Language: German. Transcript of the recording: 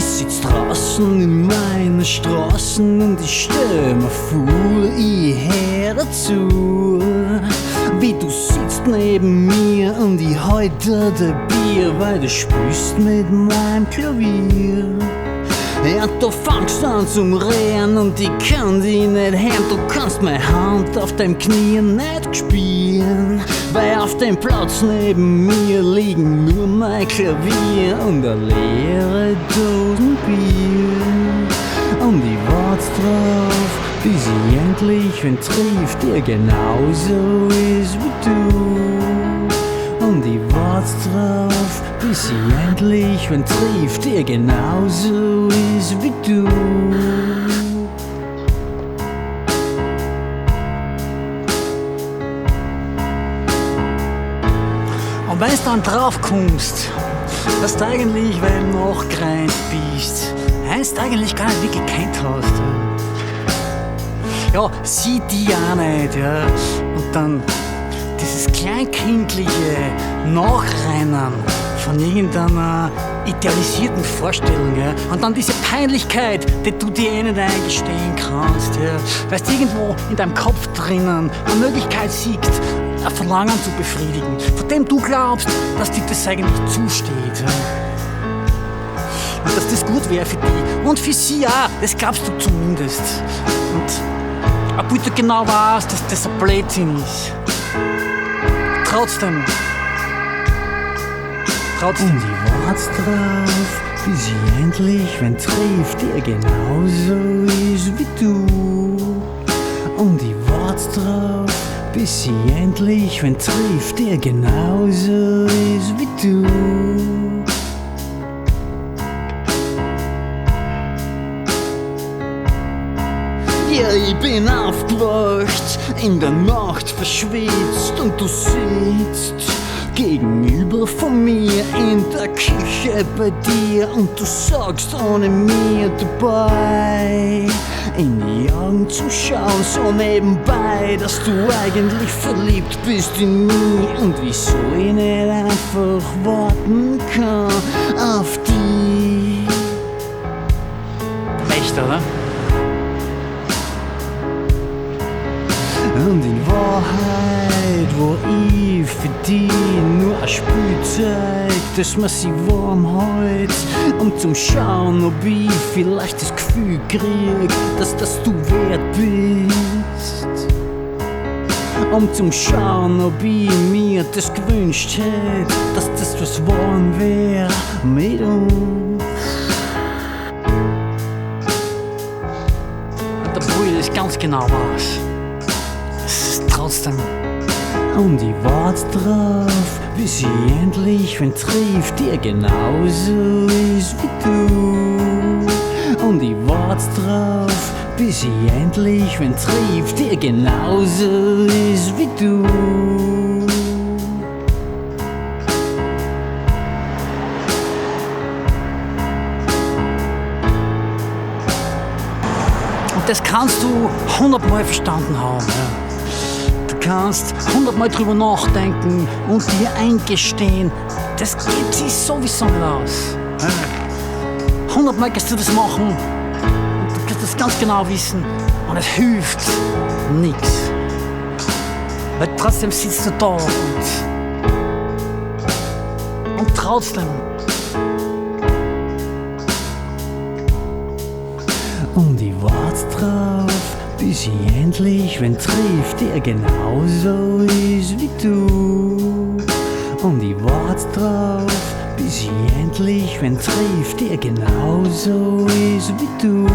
Ich sitz draußen in meinen Straßen und ich stell mir vor, ich hör dazu, wie du sitzt neben mir und ich halte dir Bier, weil du spielst mit meinem Klavier. Ja, du fangst an zum Rennen und ich kann dich nicht hören. Du kannst meine Hand auf deinem Knie nicht spüren, weil auf dem Platz neben mir liegen nur mein Klavier und eine leere Dosen Bier. Und ich wart drauf, bis ich endlich wen triff, der genauso ist wie du. Und ich wart drauf, bis ich endlich wen triff, der genauso ist wie du. Und wenn du dann drauf kommst, dass du eigentlich, weil du nachgerannt bist, heißt eigentlich gar nicht wirklich gekannt hast. Ja, sieh die auch nicht, ja. Und dann dieses kleinkindliche Nachrennen von irgendeiner idealisierten Vorstellung, ja. Und dann diese Peinlichkeit, die du dir eh nicht eingestehen kannst, ja. Weil du irgendwo in deinem Kopf drinnen eine Möglichkeit siehst, ein Verlangen zu befriedigen, von dem du glaubst, dass dir das eigentlich zusteht, ja. Und dass das gut wäre für dich und für sie auch, das glaubst du zumindest. Und obwohl du genau weißt, dass das ein Blödsinn ist. Trotzdem. Und ich wart drauf, bis ich endlich wen triff, der genauso ist wie du. Und ich wart drauf, bis ich endlich wen triff, der genauso ist wie du. Ja, ich bin aufgewacht, in der Nacht verschwitzt und du sitzt gegenüber von mir in der Küche bei dir und du sagst ohne mir dabei in die Augen zu schauen, so nebenbei, dass du eigentlich verliebt bist in mich und wieso ich nicht einfach warten kann auf dich. Echt, oder? Und in Wahrheit war ich für dich nur ein Spielzeug, das man sich warm hält, um zum Schauen, ob ich vielleicht das Gefühl krieg, dass du wert bist. Um zum Schauen, ob ich mir das gewünscht hätte, dass das was geworden wäre mit uns. Und obwohl ich das ganz genau weiß. Trotzdem. Und ich wart drauf, bis ich endlich wen triff, der genauso ist wie du. Und ich wart drauf, bis ich endlich wen triff, der genauso ist wie du. Und das kannst du 100-mal verstanden haben. Ja. Du kannst 100-mal drüber nachdenken und dir eingestehen, das geht sich sowieso nicht aus. 100-mal kannst du das machen und du kannst das ganz genau wissen und es hilft nichts. Weil trotzdem sitzt du da und trotzdem. Und ich wart drauf, bis ich endlich wen triff, der genauso ist wie du. Und ich wart drauf, bis ich endlich wen triff, der genauso ist wie du.